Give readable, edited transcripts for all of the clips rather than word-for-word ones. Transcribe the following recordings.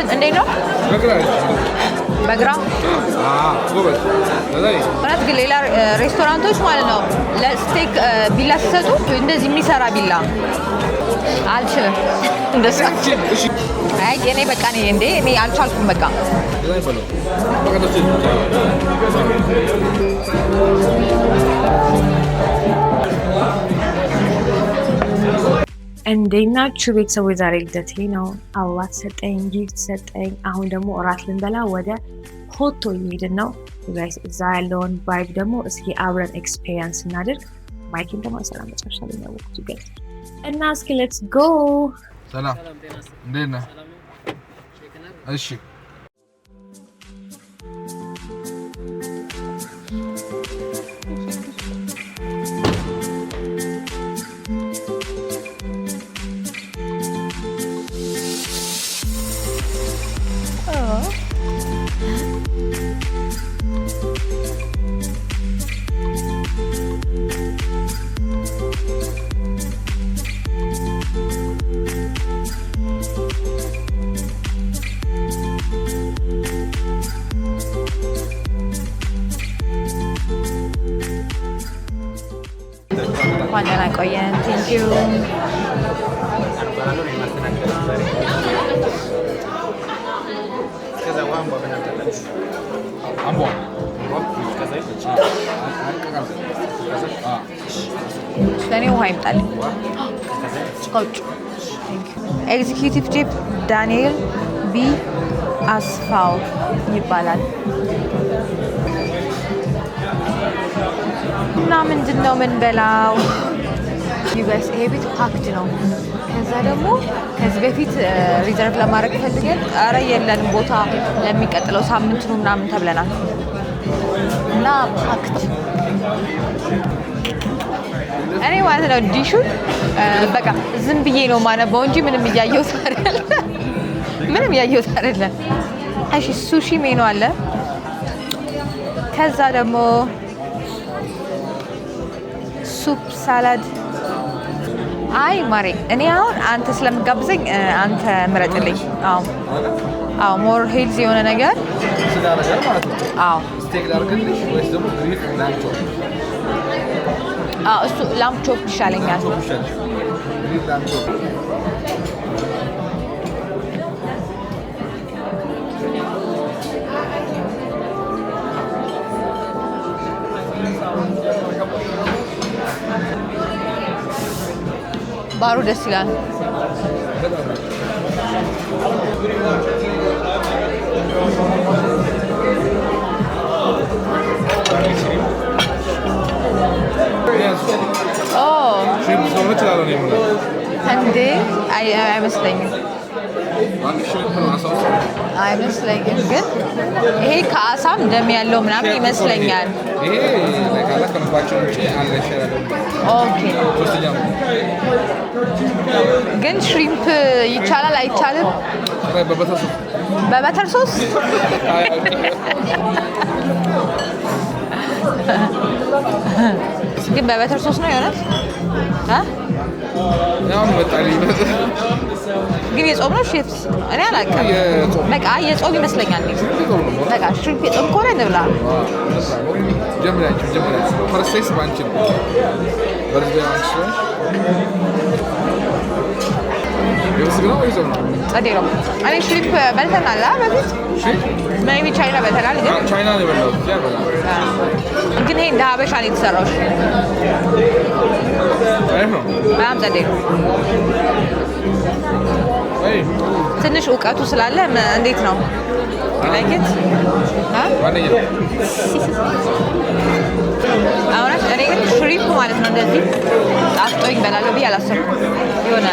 እንዴት ነው? በግራ ጎበዝ። እውነት ግን ሌላ ሬስቶራንቶች ማለት ነው ለስቴክ ቢላ ሲሰጡ እንደዚህ የሚሰራ ቢላ አልችልም። እንደሱ አይ እኔ በቃ እኔ አልቻልኩም በቃ እንዴት ናችሁ ቤተሰቦች? ዛሬ ልደቴ ነው። አበባ ተሰጠኝ፣ ጊፍት ሰጠኝ። አሁን ደግሞ እራት ልንበላ ወደ ሆቶ እየሄድን ነው። እዛ ያለውን ቫይብ ደግሞ እስኪ አብረን ኤክስፔሪንስ እናድርግ። ማይኪን ደግሞ ሰላም መጨረሻ ላይ ያወቁት ይገል እና እስኪ ሌትስ ጎ። ሰላም እንዴት ነህ? እሺ እንኳን ደህና ቆየን። ቴንክ ዩ። ለእኔ ውሃ ይምጣልኝ። ቆጭ ኤግዚኪዩቲቭ ቺፍ ዳንኤል ቢ አስፋው ይባላል። እና ምንድን ነው የምንበላው? ዩጋይስ ይሄ ቤት ፓክድ ነው። ከዛ ደግሞ ከዚህ በፊት ሪዘርቭ ለማድረግ ፈልገን ኧረ የለንም ቦታ ለሚቀጥለው ሳምንት ነው ምናምን ተብለናል እና ፓክድ። እኔ ማለት ነው ዲሹን በቃ ዝም ብዬ ነው ማነበው እንጂ ምንም እያየሁት አይደለም። እሺ ሱሺ ሜኑ አለ። ከዛ ደግሞ ሱፕ ሳላድ። አይ ማሬ እኔ አሁን አንተ ስለምጋብዘኝ አንተ ምረጥልኝ። አዎ ሞር ሄልዚ የሆነ ነገር ስጋ ነገር ማለት ነው። አዎ ስቴክ ላድርግልሽ ወይስ ደግሞ ግሪክ ላምብ ቾፕ? እሱ ላምብ ቾፕ ይሻለኛል። ግሪክ ላምብ ቾፕ ባሩ ደስ ይላል። እንዴ አይመስለኝም ግን ይሄ ከአሳም ደም ያለው ምናምን ይመስለኛል። ኦኬ ግን ሽሪምፕ ይቻላል አይቻልም? በበተር ሶስ ግን በበተር ሶስ ነው የሆነት ግን የጾም ነው ሼፍስ? እኔ አላውቅም። በቃ የጾም ይመስለኛል። በቃ ሽሪምፕ የጾም ከሆነ እንብላ። ጸዴ ነው። እኔ ሽሪምፕ በልተናል በፊት ሜይቢ ቻይና በልተናል። ግን ይሄ እንደ ሀበሻ ነው የተሰራው። በጣም ጸዴ ነው። ትንሽ እውቀቱ ስላለ እንዴት ነው ላይክት አሁን እኔ ግን ሽሪምፕ ማለት ነው እንደዚህ ጣፍጦኝ እበላለሁ ብዬ አላሰብኩም። የሆነ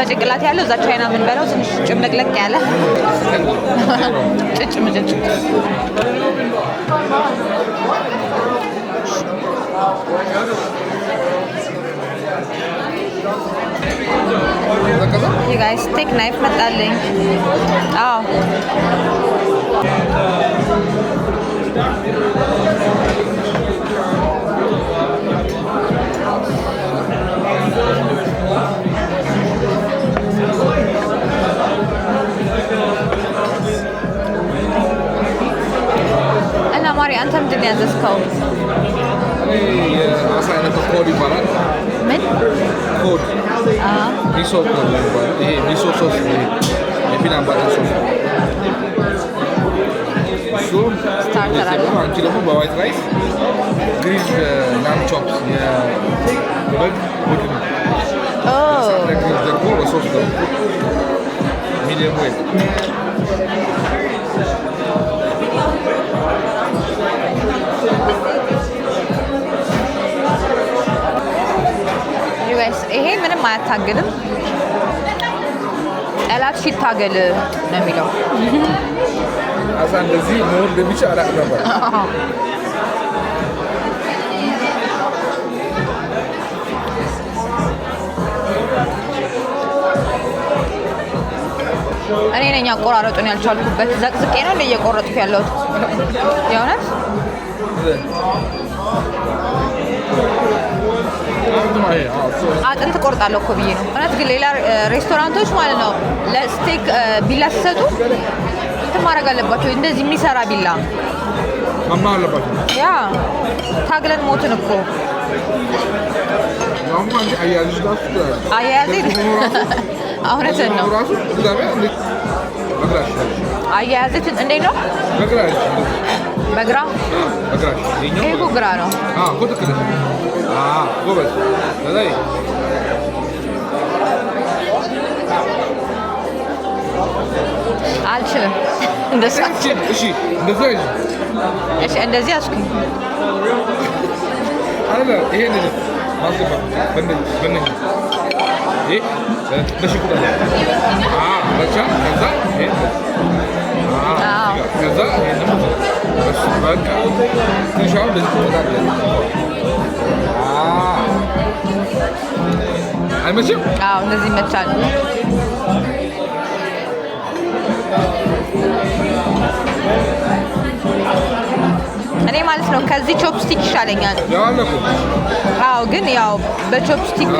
በጭንቅላት ያለው እዛ ቻይና የምንበላው ትንሽ ጭምልቅልቅ ያለ ጭጭ ምጭጭ You guys take knife መጣልኝ። አዎ ያዘዝከው? እኔ የአሳ አይነት ኮድ ይባላል። ምን ኮድ ሚሶ ኮድ ይባላል። ይሄ ሚሶ ሶስ የፒናት ባተር ሶስ እሱ ስታርተር አለ። አንቺ ደግሞ በዋይት ራይስ ግሪን ላም ቾፕስ የበግ ቡድን ግሪን ደግሞ በሶስ ደግሞ ሚዲየም ዌል ይሄ ምንም አያታግልም። ጠላት ሲታገል ነው የሚለው። አሳ እንደዚህ መሆን እንደሚችል አላውቅም ነበር። እኔ ነኝ አቆራረጡን ያልቻልኩበት። ዘቅዝቄ ነው እንደ እየቆረጥኩ ያለሁት የእውነት አጥንት ቆርጣለሁ እኮ ብዬ ነው። እውነት ግን ሌላ ሬስቶራንቶች ማለት ነው ለስቴክ ቢላ ሲሰጡ እንትን ማድረግ አለባቸው። እንደዚህ የሚሰራ ቢላ ማማ አለባቸው። ያ ታግለን ሞትን እኮ አያያዜ እውነትን ነው። አያያዘት እንዴት ነው? በግራ ይሄ እኮ ግራ ነው። አልችልም። እንደዚህ አስኩኝ። አይመችም? አዎ እንደዚህ ይመቻል። እኔ ማለት ነው ከዚህ ቾፕስቲክ ይሻለኛል። አዎ ግን ያው በቾፕስቲክ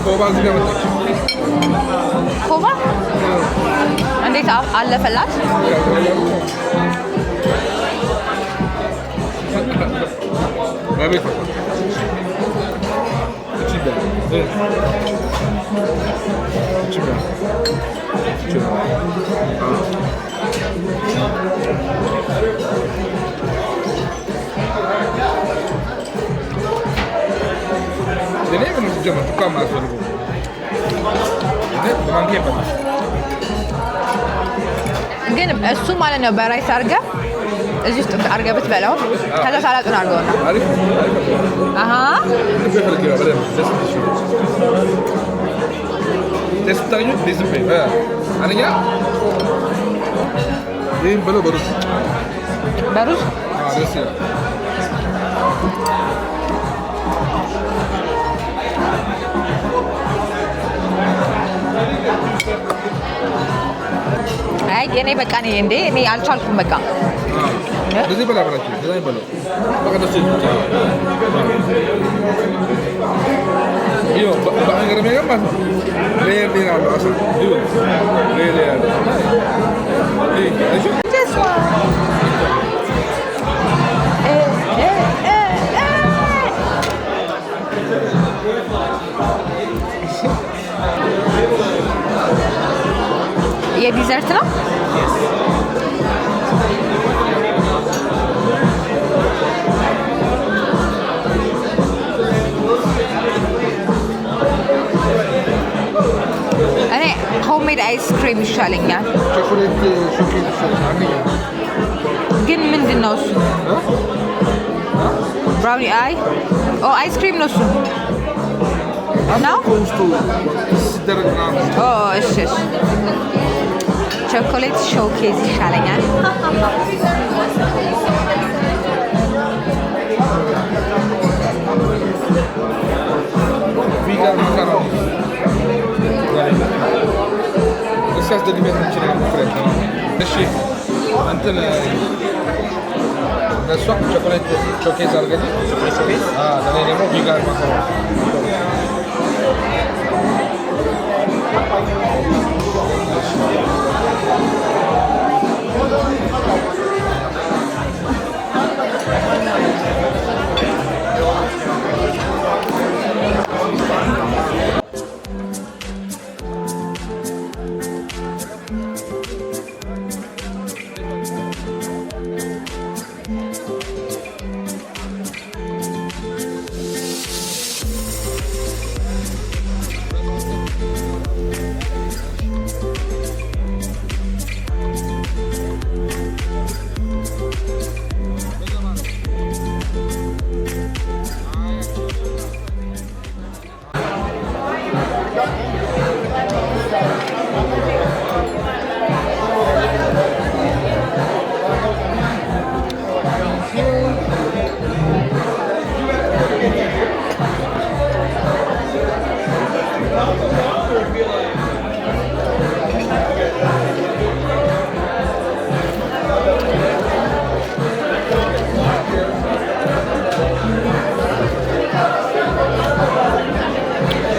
ኮባ እዚህ ጋር መጣች። ኮባ እንዴት አለፈላት? በቤት እኔ ምን ጀመር ተቋም አስፈልጎ በማንኪያ ይበላል። ግን እሱ ማለት ነው በራይስ አድርገህ እዚህ ውስጥ አድርገህ ብትበላው ከዛ ሳላጡን አድርገው ነው። አሃ ደስታኙ ዲስፕ አንኛ ይሄን ብሎ በሩዝ በሩዝ ደስ ይላል። አይ እኔ በቃ እኔ አልቻልኩም። በቃ እንደዚህ በላ በላችሁ እንደዚህ በላ በቃ ደስ ይላል። ይኸው በአንገር ነገር ማለት ነው። ሌላ ነው አሰ ሌላ የዲዘርት ነው። እኔ ሆምሜድ አይስክሪም ይሻለኛል። ቾኮሌት ሾኬት ይሻላል። ግን ምንድን ነው እሱ? ብራውኒ አይስክሪም ነው እሱ ነው። እሺ ቾኮሌት ሾኬዝ ይሻለኛል። እሷ ቾኮሌት ሾኬዝ አድርገን ለእኔ ደግሞ ቪጋን ማካሮኒ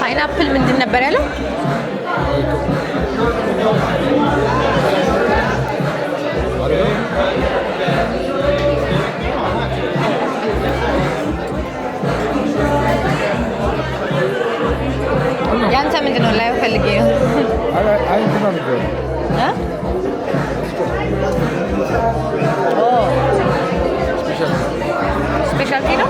ፓይናፕል ምንድን ነበር ያለው? ያንተ ምንድን ነው? ላይ ፈልጌ ነው። አይ እንትን ነው የሚባለው። ስፔሻልቲ ነው።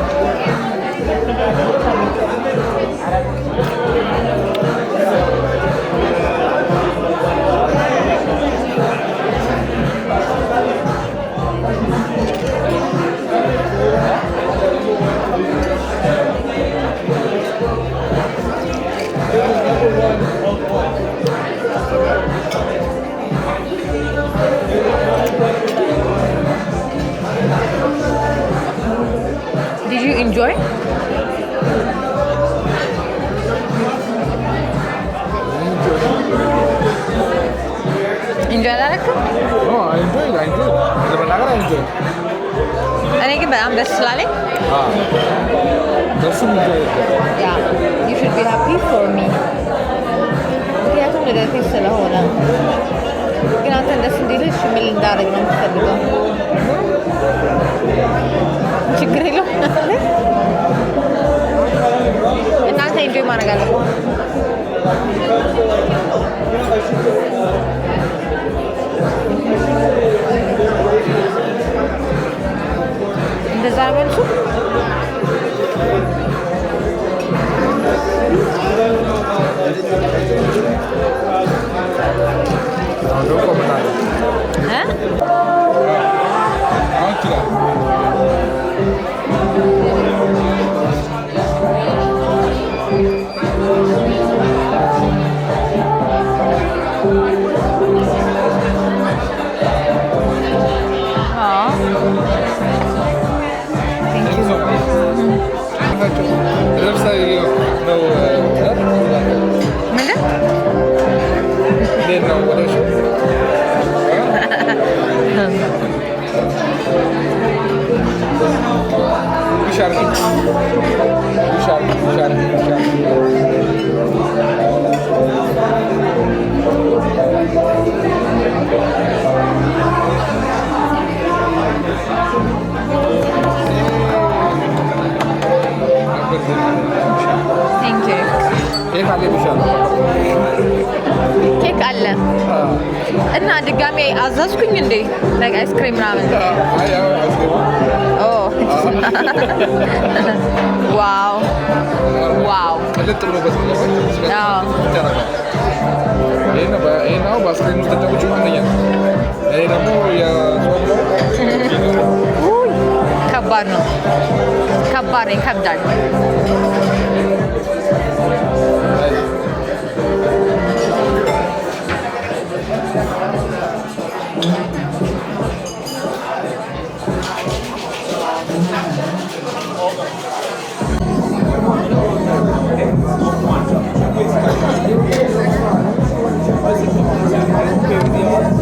Did you enjoy? Enjoy አላደረክም? No, I enjoyed. ለመናገር I enjoyed. እኔ ግን በጣም ደስ ስላለኝ ደስም enjoyed. Yeah, you should be happy for me. ምክንያቱም ልደቴ ስለሆነ። ግን አንተን ደስ እንዲልሽ ምን እንዳደርግ ነው የምትፈልገው? ችግር የለውም። እናንተ ኢንጆይ ማድረግ አለብን። እንደዛ ነው መልሱ። ኬክ አለ እና ድጋሜ አዘዝኩኝ እንዴ like አይስክሪም ምናምን ዋው ዋው ቀለጥ ብሎበት ይሄ ነው በአስክሪም ውስጥ ተጫውቼ አንደኛ ይሄ ደግሞ ከባድ ነው ይከብዳል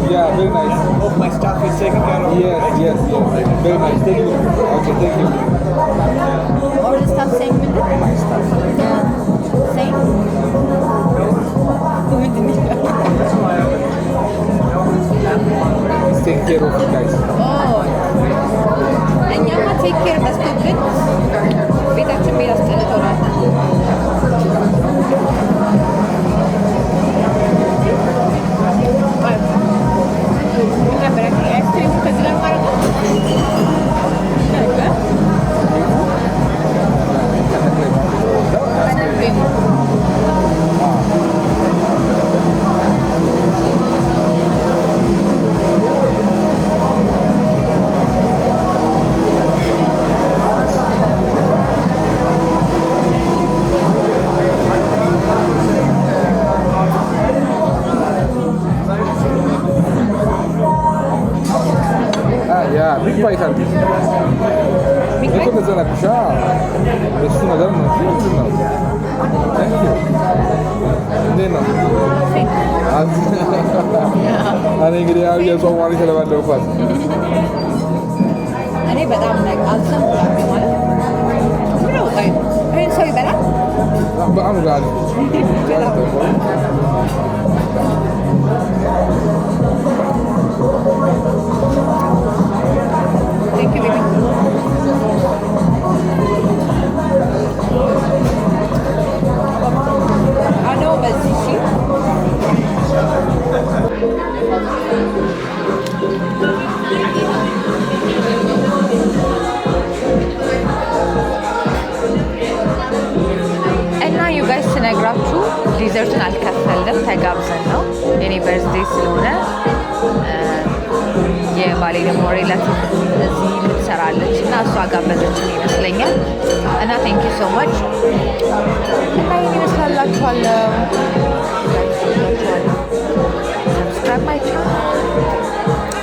Yeah, very nice. Hope my stuff is taken care of. Yes. Very nice. Thank you. Okay, thank you. All the stuff saying My stuff. saying? That's why take care of you guys. እኛማ ቴክ ኬር በዝቶብን ቤታችን ቤት አስጠልቶናል። Big bite አድርጊ። እኮ እንደዛ ነብሻ እሱ ነገር ነው ነው። Thank you. እንዴት ነው? እኔ እንግዲህ ያው የጾም ዋሪ ተለባለብኳት። እኔ በጣም አልሰማሁም ማለት ነው። ይሄን ሰው ይበላል በጣም ጋር Thank you, baby. I know, but see. እና ዩ ጋይስ ስነግራችሁ ዲዘርቱን አልከፈልም፣ ተጋብዘን ነው የኔ በርዝዴይ ስለሆነ የባሌ ደግሞ ሬላቲቭ እዚህ ትሰራለች እና እሷ ጋበዘችን ይመስለኛል። እና ቴንክ ዩ ሶ ማች እና ይህን ይመስላላችኋለሁ። ሰብስክራይብ ማይ ቻናል